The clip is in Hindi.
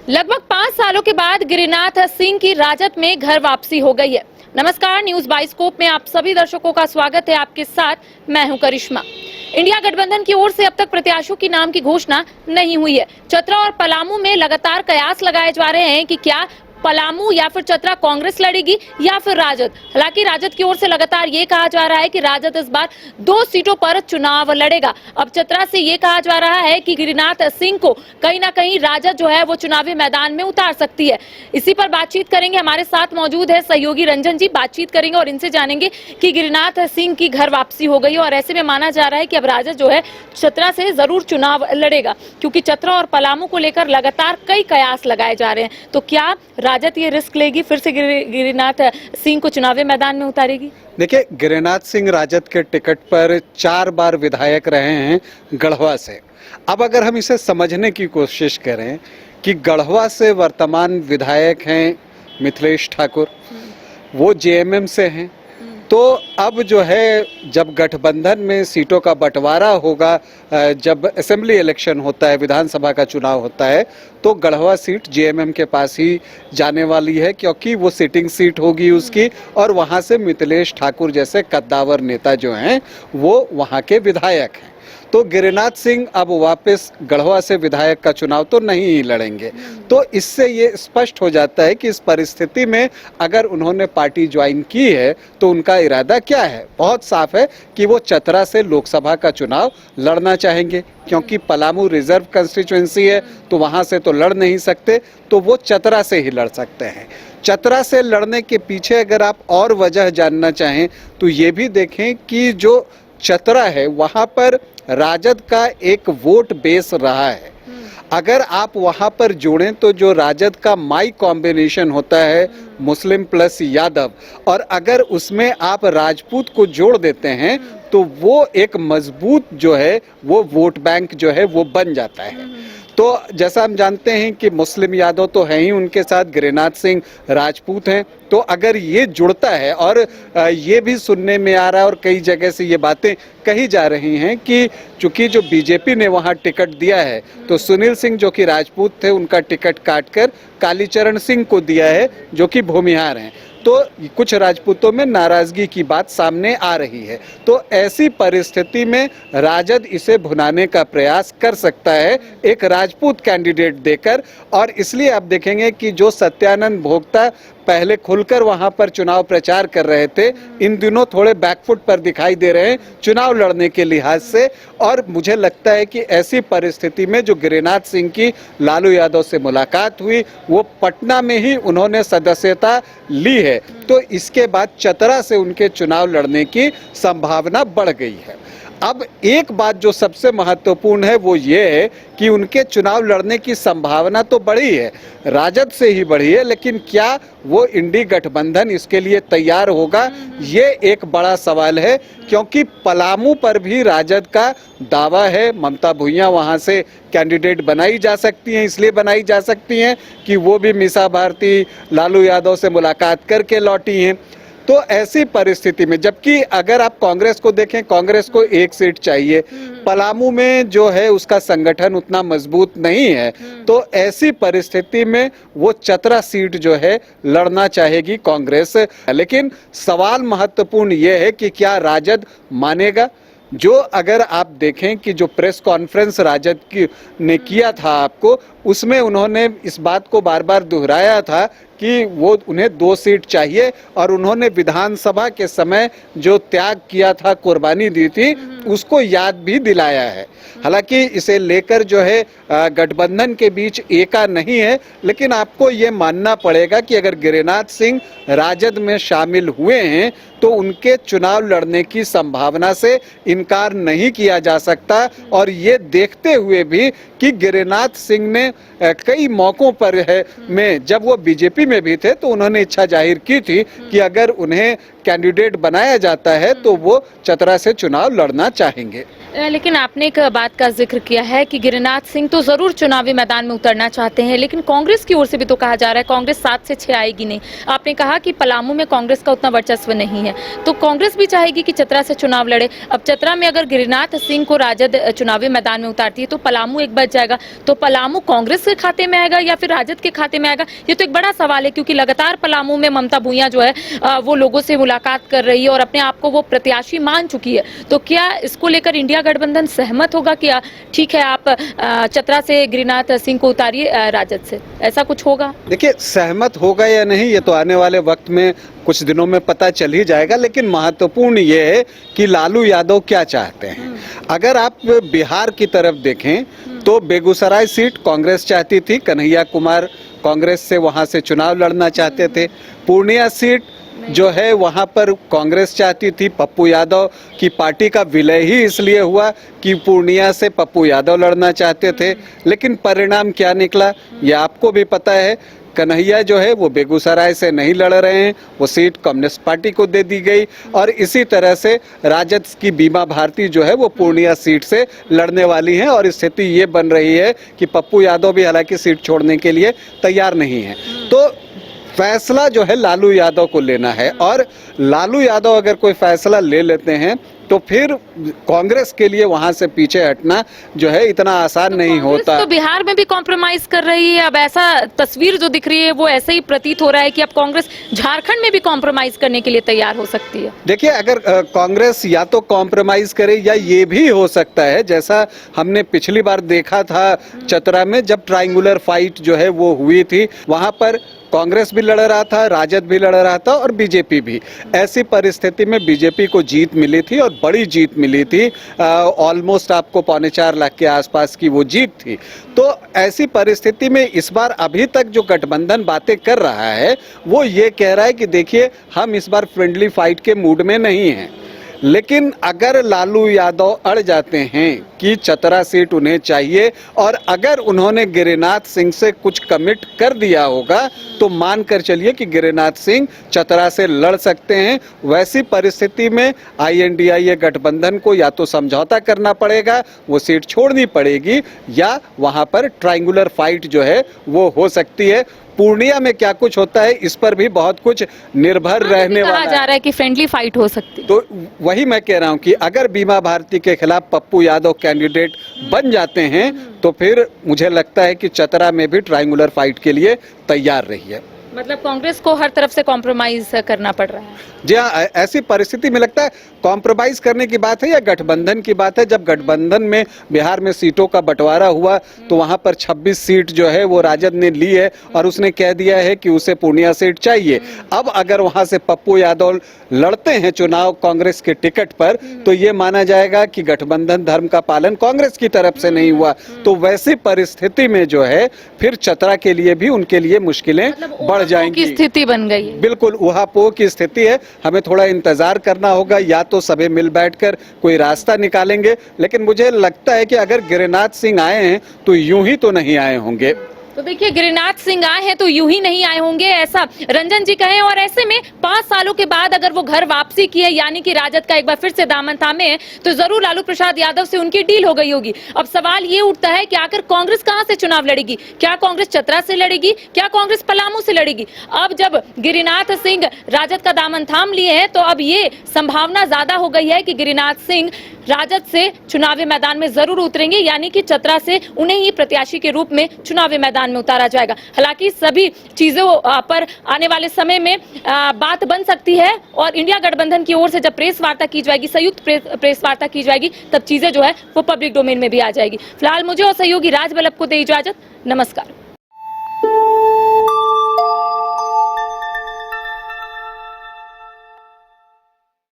लगभग 5 सालों के बाद गिरिनाथ सिंह की राजद में घर वापसी हो गई है। नमस्कार, न्यूज बाइस्कोप में आप सभी दर्शकों का स्वागत है। आपके साथ मैं हूं करिश्मा। इंडिया गठबंधन की ओर से अब तक प्रत्याशियों की नाम की घोषणा नहीं हुई है। चतरा और पलामू में लगातार कयास लगाए जा रहे हैं कि क्या पलामू या फिर चतरा कांग्रेस लड़ेगी या फिर राजद। हालांकि राजद की ओर से लगातार ये कहा जा रहा है कि राजद इस बार 2 सीटों पर चुनाव लड़ेगा। अब चतरा से ये कहा जा रहा है कि गिरिनाथ सिंह को कहीं ना कहीं राजद जो है वो चुनावी मैदान में उतार सकती है। इसी पर बातचीत करेंगे। हमारे साथ मौजूद है सहयोगी रंजन जी। बातचीत करेंगे और इनसे जानेंगे कि गिरिनाथ सिंह की घर वापसी हो गई और ऐसे में माना जा रहा है कि अब राजद जो है चतरा से जरूर चुनाव लड़ेगा, क्योंकि चतरा और पलामू को लेकर लगातार कई कयास लगाए जा रहे हैं। तो क्या राजद ये रिस्क लेगी, फिर से गिरिनाथ सिंह को चुनावी मैदान में उतारेगी? देखिए, गिरिनाथ सिंह राजद के टिकट पर 4 बार विधायक रहे हैं गढ़वा से। अब अगर हम इसे समझने की कोशिश करें कि गढ़वा से वर्तमान विधायक हैं मिथिलेश ठाकुर, वो जेएमएम से हैं, तो अब जो है जब गठबंधन में सीटों का बंटवारा होगा, जब असेंबली इलेक्शन होता है, विधानसभा का चुनाव होता है, तो गढ़वा सीट जेएमएम के पास ही जाने वाली है, क्योंकि वो सिटिंग सीट होगी उसकी, और वहाँ से मिथिलेश ठाकुर जैसे कद्दावर नेता जो हैं वो वहाँ के विधायक हैं। तो गिरिनाथ सिंह अब वापस गढ़वा से विधायक का चुनाव तो नहीं ही लड़ेंगे। तो इससे ये स्पष्ट हो जाता है कि इस परिस्थिति में अगर उन्होंने पार्टी ज्वाइन की है तो उनका इरादा क्या है। बहुत साफ है कि वो चतरा से लोकसभा का चुनाव लड़ना चाहेंगे, क्योंकि पलामू रिजर्व कंस्टिट्यूएंसी है तो वहाँ से तो लड़ नहीं सकते, तो वो चतरा से ही लड़ सकते हैं। चतरा से लड़ने के पीछे अगर आप और वजह जानना चाहें तो ये भी देखें कि जो चतरा है वहाँ पर राजद का एक वोट बेस रहा है। अगर आप वहाँ पर जोड़ें तो जो राजद का माई कॉम्बिनेशन होता है मुस्लिम प्लस यादव, और अगर उसमें आप राजपूत को जोड़ देते हैं तो वो एक मजबूत जो है वो वोट बैंक जो है वो बन जाता है। तो जैसा हम जानते हैं कि मुस्लिम यादव तो हैं ही उनके साथ, गिरिनाथ सिंह राजपूत हैं, तो अगर ये जुड़ता है, और ये भी सुनने में आ रहा है और कई जगह से ये बातें कही जा रही हैं कि चूंकि जो बीजेपी ने वहाँ टिकट दिया है तो सुनील सिंह जो कि राजपूत थे उनका टिकट काटकर कालीचरण सिंह को दिया है जो कि भूमिहार हैं, तो कुछ राजपूतों में नाराजगी की बात सामने आ रही है। तो ऐसी परिस्थिति में राजद इसे भुनाने का प्रयास कर सकता है एक राजपूत कैंडिडेट देकर, और इसलिए आप देखेंगे कि जो सत्यानंद भोक्ता पहले खुलकर वहां पर चुनाव प्रचार कर रहे थे, इन दिनों थोड़े बैकफुट पर दिखाई दे रहे हैं चुनाव लड़ने के लिहाज से। और मुझे लगता है कि ऐसी परिस्थिति में जो गिरिनाथ सिंह की लालू यादव से मुलाकात हुई, वो पटना में ही उन्होंने सदस्यता ली है, तो इसके बाद चतरा से उनके चुनाव लड़ने की संभावना बढ़ गई है। अब एक बात जो सबसे महत्वपूर्ण है वो ये है कि उनके चुनाव लड़ने की संभावना तो बढ़ी है, राजद से ही बढ़ी है, लेकिन क्या वो इंडी गठबंधन इसके लिए तैयार होगा, ये एक बड़ा सवाल है। क्योंकि पलामू पर भी राजद का दावा है, ममता भुइयां वहां से कैंडिडेट बनाई जा सकती हैं, इसलिए बनाई जा सकती हैं कि वो भी मीसा भारती लालू यादव से मुलाकात करके लौटी हैं। तो ऐसी परिस्थिति में, जबकि अगर आप कांग्रेस को देखें, कांग्रेस को 1 सीट चाहिए, पलामू में जो है उसका संगठन उतना मजबूत नहीं है, तो ऐसी परिस्थिति में वो चतरा सीट जो है लड़ना चाहेगी कांग्रेस। लेकिन सवाल महत्वपूर्ण ये है कि क्या राजद मानेगा। जो अगर आप देखें कि जो प्रेस कॉन्फ्रेंस राजद की ने किया था आपको, उसमें उन्होंने इस बात को बार बार दोहराया था कि वो उन्हें 2 सीट चाहिए, और उन्होंने विधानसभा के समय जो त्याग किया था, कुर्बानी दी थी, उसको याद भी दिलाया है। हालांकि इसे लेकर जो है गठबंधन के बीच एका नहीं है, लेकिन आपको ये मानना पड़ेगा कि अगर गिरिनाथ सिंह राजद में शामिल हुए हैं तो उनके चुनाव लड़ने की संभावना से इनकार नहीं किया जा सकता। और ये देखते हुए भी कि गिरिनाथ सिंह ने कई मौकों पर में जब वो बीजेपी में भी थे तो उन्होंने इच्छा जाहिर की थी कि अगर उन्हें कैंडिडेट बनाया जाता है तो वो चतरा से चुनाव लड़ना चाहेंगे। लेकिन आपने एक बात का जिक्र किया है कि गिरिनाथ सिंह तो जरूर चुनावी मैदान में उतरना चाहते हैं, लेकिन कांग्रेस की ओर से भी तो कहा जा रहा है कांग्रेस 7 से 6 आएगी नहीं। आपने कहा कि पलामू में कांग्रेस का उतना वर्चस्व नहीं है, तो कांग्रेस भी चाहेगी कि चतरा से चुनाव लड़े। अब चतरा में अगर गिरिनाथ सिंह को राजद चुनावी मैदान में उतारती है तो पलामू एक बच जाएगा, तो पलामू कांग्रेस के खाते में आएगा या फिर राजद के खाते में आएगा, ये तो एक बड़ा सवाल है। क्योंकि लगातार पलामू में ममता भूया जो है वो लोगों से मुलाकात कर रही है और अपने आप को वो प्रत्याशी मान चुकी है। तो क्या इसको लेकर इंडिया गठबंधन सहमत होगा कि ठीक है आप चतरा से गिरिनाथ सिंह को उतारिए राजद से, ऐसा कुछ होगा? देखिए, सहमत होगा या नहीं ये तो आने वाले वक्त में कुछ दिनों में पता चल ही जाएगा, लेकिन महत्वपूर्ण ये है कि लालू यादव क्या चाहते हैं। अगर आप बिहार की तरफ देखें तो बेगूसराय सीट कांग्रेस चाहती थी, कन्हैया कुमार कांग्रेस से वहां से चुनाव लड़ना चाहते थे। पूर्णिया सीट जो है वहां पर कांग्रेस चाहती थी, पप्पू यादव की पार्टी का विलय ही इसलिए हुआ कि पूर्णिया से पप्पू यादव लड़ना चाहते थे। लेकिन परिणाम क्या निकला ये आपको भी पता है। कन्हैया जो है वो बेगूसराय से नहीं लड़ रहे हैं, वो सीट कम्युनिस्ट पार्टी को दे दी गई। और इसी तरह से राजद की बीमा भारती जो है वो पूर्णिया सीट से लड़ने वाली हैं और स्थिति ये बन रही है कि पप्पू यादव भी हालांकि सीट छोड़ने के लिए तैयार नहीं है। तो फैसला जो है लालू यादव को लेना है, और लालू यादव अगर कोई फैसला ले लेते हैं तो फिर कांग्रेस के लिए वहां से पीछे हटना जो है इतना आसान नहीं होता। तो बिहार में भी कॉम्प्रोमाइज कर रही है। अब ऐसा तस्वीर जो दिख रही है वो ऐसे ही प्रतीत हो रहा है कि अब कांग्रेस झारखंड में भी कॉम्प्रोमाइज करने के लिए तैयार हो सकती है। देखिए, अगर कांग्रेस या तो कॉम्प्रोमाइज करे या ये भी हो सकता है जैसा हमने पिछली बार देखा था चतरा में, जब ट्रायंगुलर फाइट जो है वो हुई थी, वहां पर कांग्रेस भी लड़ रहा था, राजद भी लड़ रहा था और बीजेपी भी। ऐसी परिस्थिति में बीजेपी को जीत मिली थी और बड़ी जीत मिली थी, ऑलमोस्ट आपको 4.25 लाख के आसपास की वो जीत थी। तो ऐसी परिस्थिति में इस बार अभी तक जो गठबंधन बातें कर रहा है वो ये कह रहा है कि देखिए हम इस बार फ्रेंडली फाइट के मूड में नहीं हैं। लेकिन अगर लालू यादव अड़ जाते हैं कि चतरा सीट उन्हें चाहिए और अगर उन्होंने गिरिनाथ सिंह से कुछ कमिट कर दिया होगा तो मानकर चलिए कि गिरिनाथ सिंह चतरा से लड़ सकते हैं। वैसी परिस्थिति में INDIA गठबंधन को या तो समझौता करना पड़ेगा, वो सीट छोड़नी पड़ेगी, या वहां पर ट्रायंगुलर फाइट जो है वो हो सकती है। पूर्णिया में क्या कुछ होता है इस पर भी बहुत कुछ निर्भर रहने वाला है। कहा जा रहा है कि फ्रेंडली फाइट हो सकती है। तो वही मैं कह रहा हूं कि अगर बीमा भारती के खिलाफ पप्पू यादव कैंडिडेट बन जाते हैं तो फिर मुझे लगता है कि चतरा में भी ट्रायंगुलर फाइट के लिए तैयार रही है। मतलब कांग्रेस को हर तरफ से कॉम्प्रोमाइज करना पड़ रहा है। जी हाँ, ऐसी परिस्थिति में लगता है कॉम्प्रोमाइज करने की बात है या गठबंधन की बात है। जब गठबंधन में बिहार में सीटों का बंटवारा हुआ तो वहां पर 26 सीट जो है वो राजद ने ली है और उसने कह दिया है कि उसे पूर्णिया सीट चाहिए। अब अगर वहां से पप्पू यादव लड़ते हैं चुनाव कांग्रेस के टिकट पर तो ये माना जाएगा कि गठबंधन धर्म का पालन कांग्रेस की तरफ से नहीं हुआ। तो वैसी परिस्थिति में जो है फिर चतरा के लिए भी उनके लिए मुश्किलें बढ़ जाएंगी। की स्थिति बन गई है। बिल्कुल उहापोह की स्थिति है। हमें थोड़ा इंतजार करना होगा, या तो सभी मिल बैठकर कोई रास्ता निकालेंगे। लेकिन मुझे लगता है कि अगर गिरिनाथ सिंह आए हैं तो यूं ही तो नहीं आए होंगे। तो देखिए, गिरिनाथ सिंह आए हैं तो यूं ही नहीं आए होंगे, ऐसा रंजन जी कहे। और ऐसे में 5 सालों के बाद अगर वो घर वापसी की है, यानी कि राजद का एक बार फिर से दामन थामे हैं, तो जरूर लालू प्रसाद यादव से उनकी डील हो गई होगी। अब सवाल ये उठता है कि आखिर कांग्रेस कहां से चुनाव लड़ेगी? क्या कांग्रेस चतरा से लड़ेगी? क्या कांग्रेस पलामू से लड़ेगी? अब जब गिरिनाथ सिंह राजद का दामन थाम लिए हैं तो अब ये संभावना ज्यादा हो गई है कि गिरिनाथ सिंह राजद से चुनावी मैदान में जरूर उतरेंगे, यानी कि चतरा से उन्हें ही प्रत्याशी के रूप में चुनावी मैदान में उतारा जाएगा। हालांकि सभी चीजों पर आने वाले समय में बात बन सकती है और इंडिया गठबंधन की ओर से जब प्रेस वार्ता की जाएगी, संयुक्त प्रेस वार्ता की जाएगी, तब चीजें जो है वो पब्लिक डोमेन में भी आ जाएगी। फिलहाल मुझे और सहयोगी राज बल्लभ को दे इजाजत। नमस्कार।